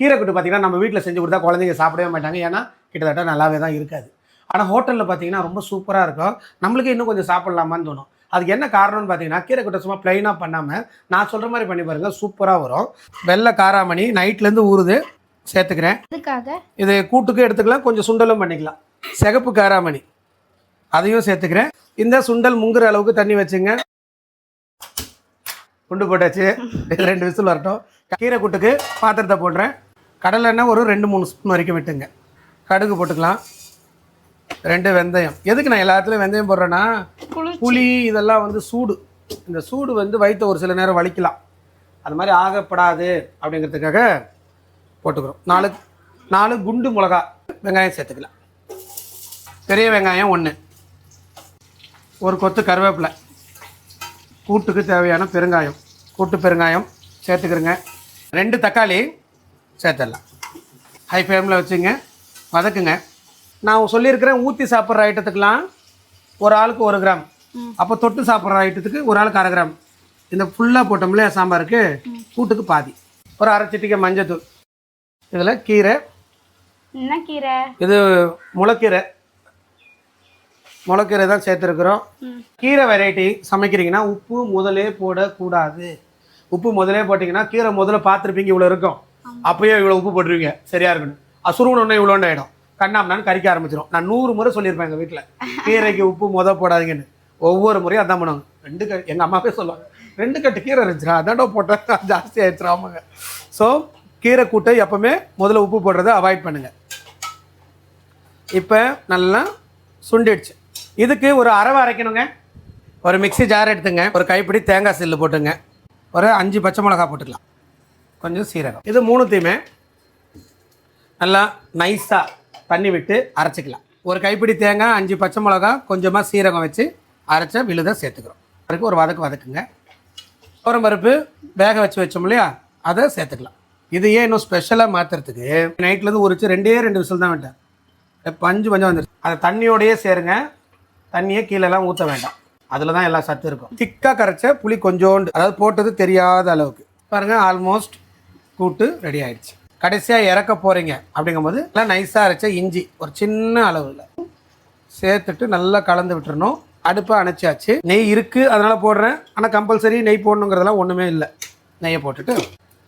கீரை கூட்டு பார்த்தீங்கன்னா நம்ம வீட்டில் செஞ்சு கொடுத்தா குழந்தைங்க சாப்பிடவே மாட்டாங்க, ஏன்னா கிட்டத்தட்ட நல்லாவே தான் இருக்காது. ஆனால் ஹோட்டலில் பார்த்தீங்கன்னா ரொம்ப சூப்பராக இருக்கும், நம்மளுக்கு இன்னும் கொஞ்சம் சாப்பிட்லாமான்னு தோணும். அதுக்கு என்ன காரணம்னு பார்த்தீங்கன்னா, கீரை கூட்டை சும்மா ப்ளைனாக பண்ணாமல் நான் சொல்கிற மாதிரி பண்ணி பாருங்கள், சூப்பராக வரும். வெள்ளை காராமணி நைட்லேருந்து ஊறுது, சேர்த்துக்கிறேன். இது கூட்டுக்கு எடுத்துக்கலாம், கொஞ்சம் சுண்டலும் பண்ணிக்கலாம். சிகப்பு காராமணி அதையும் சேர்த்துக்கிறேன். இந்த சுண்டல் முங்குற அளவுக்கு தண்ணி வச்சுங்க. குண்டு போட்டாச்சு, 2 விசில் வரட்டும். கீரை கூட்டுக்கு பாத்திரத்தை போடுறேன். கடலை எண்ணெய் ஒரு 2-3 ஸ்பூன் வரைக்கும் விட்டுங்க. கடுகு போட்டுக்கலாம், 2 வெந்தயம். எதுக்கு நான் எல்லாத்துலேயும் வெந்தயம் போடுறேன்னா, புளி இதெல்லாம் வந்து சூடு, இந்த சூடு வந்து வயிற்ற ஒரு சில நேரம் வலிக்கலாம், அது மாதிரி ஆகப்படாது அப்படிங்கிறதுக்காக போட்டுக்கிறோம். 4 குண்டு மிளகா. வெங்காயம் சேர்த்துக்கலாம், பெரிய வெங்காயம் 1, ஒரு கொத்து கருவேப்பிலை, கூட்டுக்கு தேவையான பெருங்காயம், கூட்டு பெருங்காயம் சேர்த்துக்கிறேங்க. 2 தக்காளி சேர்த்துடலாம். ஹை ஃப்ளேமில் வச்சுங்க, வதக்குங்க. நான் சொல்லியிருக்கிறேன், ஊற்றி சாப்பிட்ற ஐட்டத்துக்கெலாம் ஒரு ஆளுக்கு 1 கிராம், அப்போ தொட்டு சாப்பிட்ற ஐட்டத்துக்கு ஒரு ஆளுக்கு 1/2 கிராம். இந்த ஃபுல்லாக போட்டோம்ல சாம்பாருக்கு, கூட்டுக்கு பாதி. ஒரு 1/2 சிட்டிகை மஞ்சத்தூள். இதில் கீரை, என்ன கீரை? இது முளைக்கீரை, முளைக்கீரை தான் சேர்த்துருக்குறோம். கீரை வெரைட்டி சமைக்கிறீங்கன்னா உப்பு முதலே போடக்கூடாது. உப்பு முதலே போட்டிங்கன்னா கீரை முதல்ல பார்த்துருப்பீங்க, இவ்வளோ இருக்கும், அப்போயே இவ்வளோ உப்பு போட்டுருவீங்க, சரியாக இருக்கணும். அசுருவணுன்னு இவ்வளோன்னு ஆகிடும், கண்ணாமனான்னு கறிக்க ஆரம்பிச்சிடும். நான் 100 முறை சொல்லியிருப்பேன் எங்கள் வீட்டில், கீரைக்கு உப்பு போடாதீங்கன்னு. ஒவ்வொரு முறையும் அதான் பண்ணுவாங்க. 2 கட்டு, எங்கள் அம்மாவே சொல்லுவாங்க, 2 கட்டு கீரை இருந்துச்சுரா, அதான்டா போட்டேன், ஜாஸ்தி ஆயிடுச்சுரா. ஆமாங்க. ஸோ கீரை கூட்டை எப்போவுமே முதல்ல உப்பு போடுறதை அவாய்ட் பண்ணுங்கள். இப்போ நல்லா சுண்டிடுச்சு. இதுக்கு ஒரு அரவை அரைக்கணுங்க. ஒரு மிக்ஸி ஜார் எடுத்துங்க, ஒரு கைப்பிடி தேங்காய் சில்லு போட்டுங்க, ஒரு 5 பச்சை மிளகா போட்டுக்கலாம், கொஞ்சம் சீரகம். இது 3த்தையுமே நல்லா நைஸாக தண்ணி விட்டு அரைச்சிக்கலாம். ஒரு கைப்பிடி தேங்காய், 5 பச்சை மிளகா, கொஞ்சமாக சீரகம் வச்சு அரைச்ச விழுதை சேர்த்துக்கிறோம். அதுக்கு ஒரு வதக்குங்க. பருப்பு வேக வச்சோம் இல்லையா, அதை சேர்த்துக்கலாம். இது ஏன் இன்னும் ஸ்பெஷலாக மாற்றுறதுக்கு, நைட்லேருந்து உரிச்சு 2 விசில் தான் விட்டேன், பஞ்சு வந்துடுச்சு. அதை தண்ணியோடையே சேருங்க, தண்ணியை கீழெல்லாம் ஊற்ற வேண்டாம், அதில் தான் எல்லா சத்து இருக்கும். திக்காக கரைச்ச புளி கொஞ்சோண்டு, அதாவது போட்டது தெரியாத அளவுக்கு. பாருங்கள், ஆல்மோஸ்ட் கூட்டு ரெடி ஆகிடுச்சு. கடைசியாக இறக்க போகிறீங்க அப்படிங்கும்போது எல்லாம் நைஸாக அரைச்ச இஞ்சி ஒரு சின்ன அளவில் சேர்த்துட்டு நல்லா கலந்து விட்டுறணும். அடுப்பை அணைச்சாச்சு. நெய் இருக்குது அதனால் போடுறேன், ஆனால் கம்பல்சரி நெய் போடணுங்கிறதெல்லாம் ஒன்றுமே இல்லை. நெய்யை போட்டுட்டு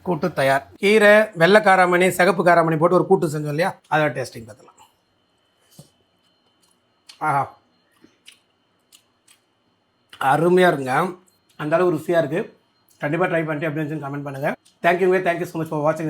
கூட்டு தயார். கீரை, வெள்ளை காராமணி, சிகப்பு காராமணி போட்டு ஒரு கூட்டு செஞ்சோம் இல்லையா, அதோட டேஸ்டிங் பார்த்துலாம். ஆஹா, அருமையாக இருங்க, அந்த அளவு ருசியாக இருக்குது. கண்டிப்பாக ட்ரை பண்ணிட்டு எப்படி இருந்துச்சுன்னு கமெண்ட் பண்ணுங்கள். தேங்க்யூ ஸோ மச் ஃபார் வாட்சிங்.